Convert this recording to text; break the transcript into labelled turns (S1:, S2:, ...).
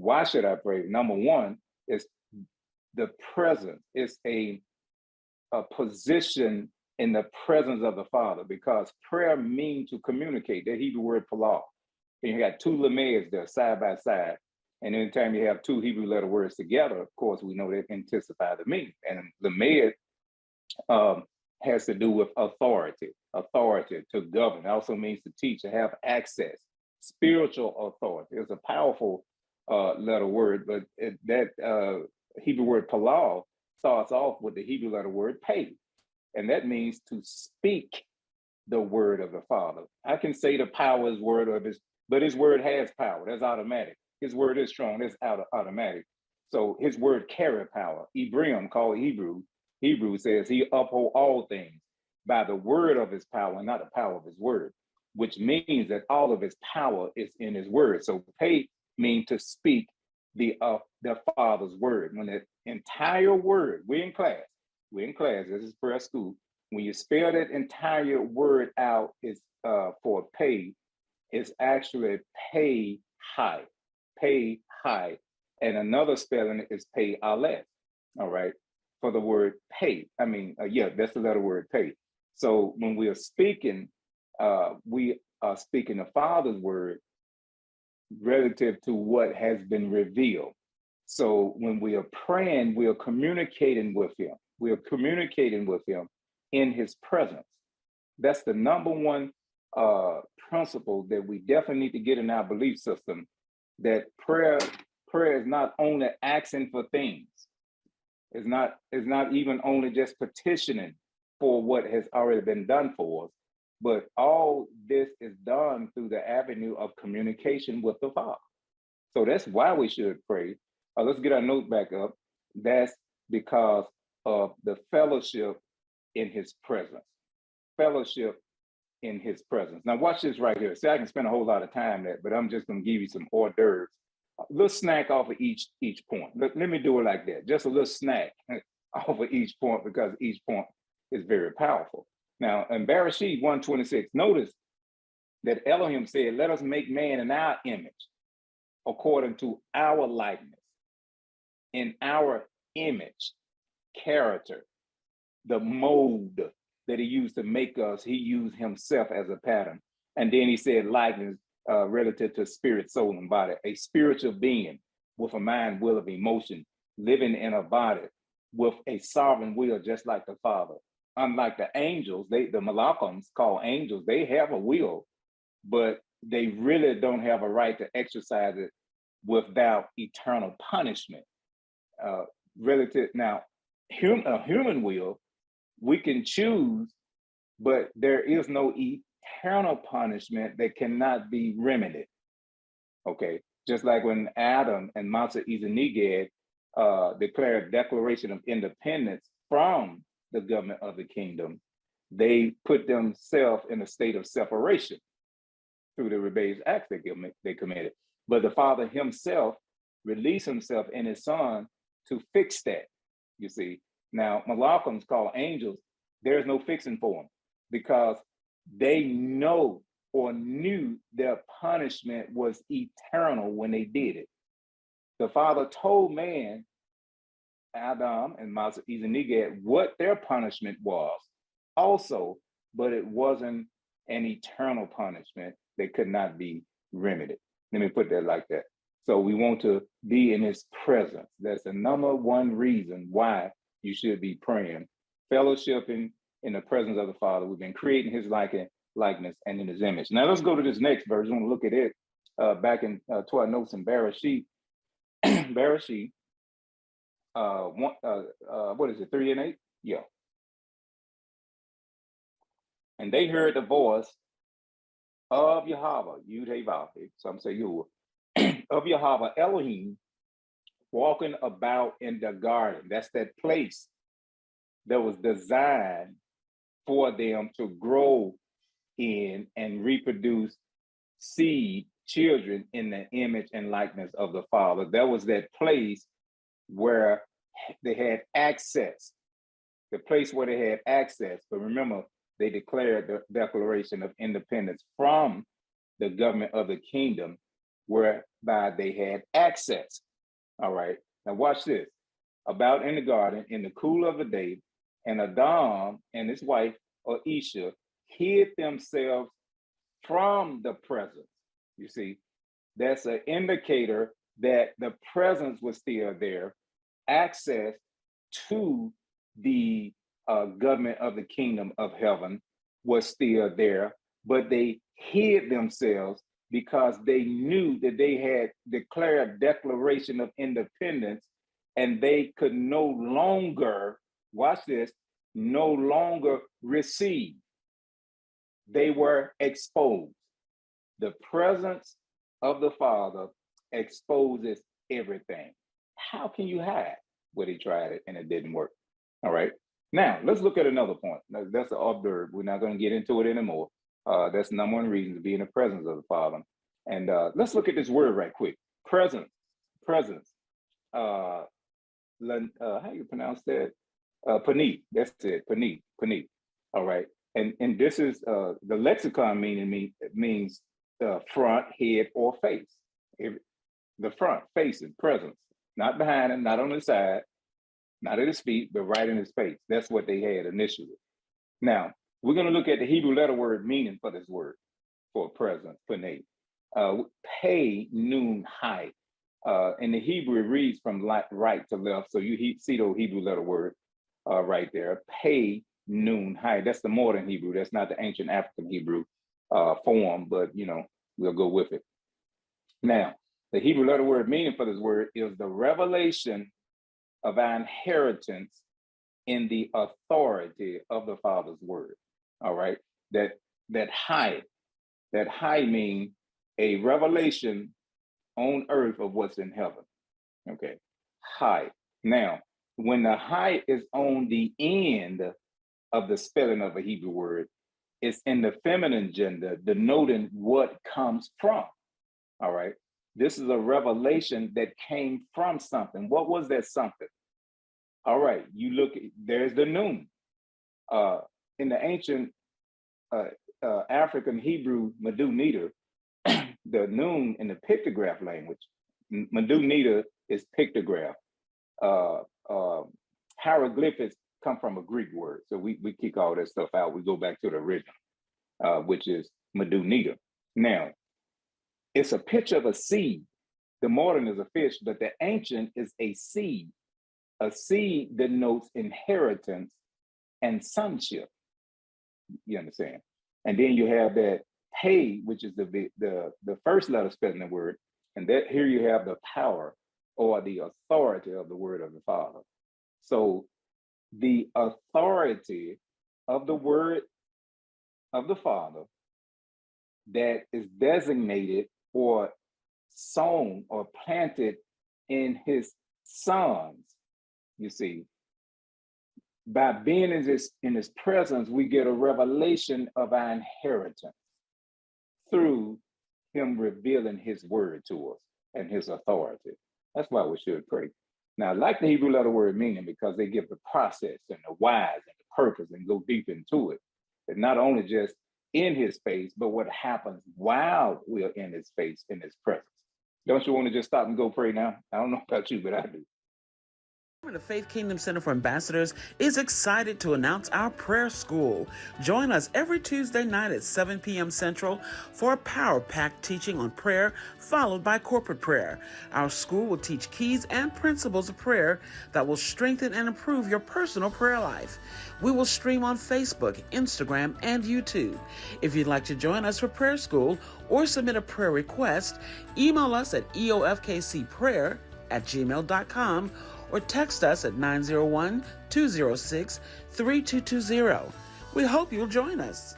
S1: Why should I pray? Number one is the presence. It's a position in the presence of the Father, because prayer means to communicate. That Hebrew word palah. And you got two lameds there side by side. And anytime you have two Hebrew letter words together, of course, we know that intensify the meaning. And lamed has to do with authority to govern. It also means to teach, to have access, spiritual authority. It's a powerful letter word, but that Hebrew word palah starts off with the Hebrew letter word pay. And that means to speak the word of the Father. I can say the power is word of his, but his word has power. That's automatic. His word is strong. That's automatic. So his word carry power. Ephraim, called Hebrew says he uphold all things by the word of his power, and not the power of his word, which means that all of his power is in his word. So pay means to speak the Father's word. When the entire word, we're in class, this is prayer school. When you spell that entire word out, is for pay, it's actually pay high. And another spelling is pay aleph, all right, for the word pay. I mean, that's the letter word pay. So when we are speaking the Father's word relative to what has been revealed. So when we are praying, we are communicating with him. We are communicating with him in his presence. That's the number one principle that we definitely need to get in our belief system, that prayer is not only asking for things. It's not even only just petitioning for what has already been done for us, but all this is done through the avenue of communication with the Father. So that's why we should pray. Let's get our note back up. That's because of the fellowship in his presence. Fellowship in his presence. Now watch this right here. See, I can spend a whole lot of time there, but I'm just going to give you some hors d'oeuvres. A little snack off of each point. Let me do it like that. Just a little snack off of each point, because each point is very powerful. Now, in Bereshit 1:26, notice that Elohim said, let us make man in our image, according to our likeness, in our image, character, the mold that he used to make us, he used himself as a pattern. And then he said likeness relative to spirit, soul, and body, a spiritual being with a mind, will, of emotion, living in a body with a sovereign will, just like the Father. Unlike the angels, the Malachams, called angels, they have a will, but they really don't have a right to exercise it without eternal punishment. Now, a human will, we can choose, but there is no eternal punishment that cannot be remedied. Okay, just like when Adam and Mount Neged declared declaration of independence from the government of the kingdom, they put themselves in a state of separation through the rebellious acts they committed. But the Father himself released himself in his Son to fix that, you see. Now, Malachams, called angels, there's no fixing for them, because they know or knew their punishment was eternal when they did it. The Father told man, Adam and Mount Neged, what their punishment was also, but it wasn't an eternal punishment that could not be remedied. Let me put that like that. So we want to be in his presence. That's the number one reason why you should be praying. Fellowshipping in the presence of the Father. We've been creating his likeness and in his image. Now let's go to this next verse. I want to look at it back in to our notes in Bereshit. Bereshit, what is it, 3 and 8? Yeah. And they heard the voice of Yahweh, Yud-Heh-Vav, some say Yud, of Yahweh Elohim, walking about in the garden. That's that place that was designed for them to grow in and reproduce seed, children in the image and likeness of the Father. That was that place where they had access, the place where they had access. But remember, they declared the declaration of independence from the government of the kingdom. whereby they had access. All right. Now watch this. About in the garden in the cool of the day, and Adam and his wife, or Isha, hid themselves from the presence. You see, that's an indicator that the presence was still there. Access to the government of the kingdom of heaven was still there, but they hid themselves because they knew that they had declared a declaration of independence, and they could no longer, watch this, no longer receive. They were exposed. The presence of the Father exposes everything. How can you hide? Well, he tried it and it didn't work. All right. Now, let's look at another point. That's an observe. We're not going to get into it anymore. That's the number one reason to be in the presence of the Father. And let's look at this word right quick. Presence. How you pronounce that? Panit. That's it. Panit. All right. And this is the lexicon meaning means front, head, or face. The front, facing, presence, not behind him, not on the side, not at his feet, but right in his face. That's what they had initially. Now, we're going to look at the Hebrew letter word meaning for this word, for presence, panit. Pay, noon, high. In the Hebrew, it reads from right to left. So you see the Hebrew letter word right there. Pay, noon, high. That's the modern Hebrew. That's not the ancient African Hebrew form, but we'll go with it. Now, the Hebrew letter word meaning for this word is the revelation of our inheritance in the authority of the Father's word. All right. That high means a revelation on earth of what's in heaven. Okay. High. Now, when the high is on the end of the spelling of a Hebrew word, it's in the feminine gender, denoting what comes from. All right. This is a revelation that came from something. What was that something? All right. You look, there's the noon. In the ancient African Hebrew Medu Nida, the noon in the pictograph language, Medu Nida is pictograph. Hieroglyphics come from a Greek word. So we kick all that stuff out. We go back to the original, which is Medu Nida. Now, it's a picture of a seed. The modern is a fish, but the ancient is a seed. A seed denotes inheritance and sonship. You understand? And then you have that pay, which is the first letter spelling the word, and that here you have the power or the authority of the word of the Father. So the authority of the word of the Father that is designated or sown or planted in his sons, you see, by being in his presence, we get a revelation of our inheritance through him revealing his word to us and his authority. That's why we should pray. Now, I like the Hebrew letter word meaning because they give the process and the whys and the purpose and go deep into it. And not only just in his face, but what happens while we're in his face, in his presence. Don't you want to just stop and go pray now? I don't know about you, but I do.
S2: The Faith Kingdom Center for Ambassadors is excited to announce our prayer school. Join us every Tuesday night at 7 p.m. Central for a power-packed teaching on prayer, followed by corporate prayer. Our school will teach keys and principles of prayer that will strengthen and improve your personal prayer life. We will stream on Facebook, Instagram, and YouTube. If you'd like to join us for prayer school or submit a prayer request, email us at eofkcprayer@gmail.com or text us at 901-206-3220. We hope you'll join us.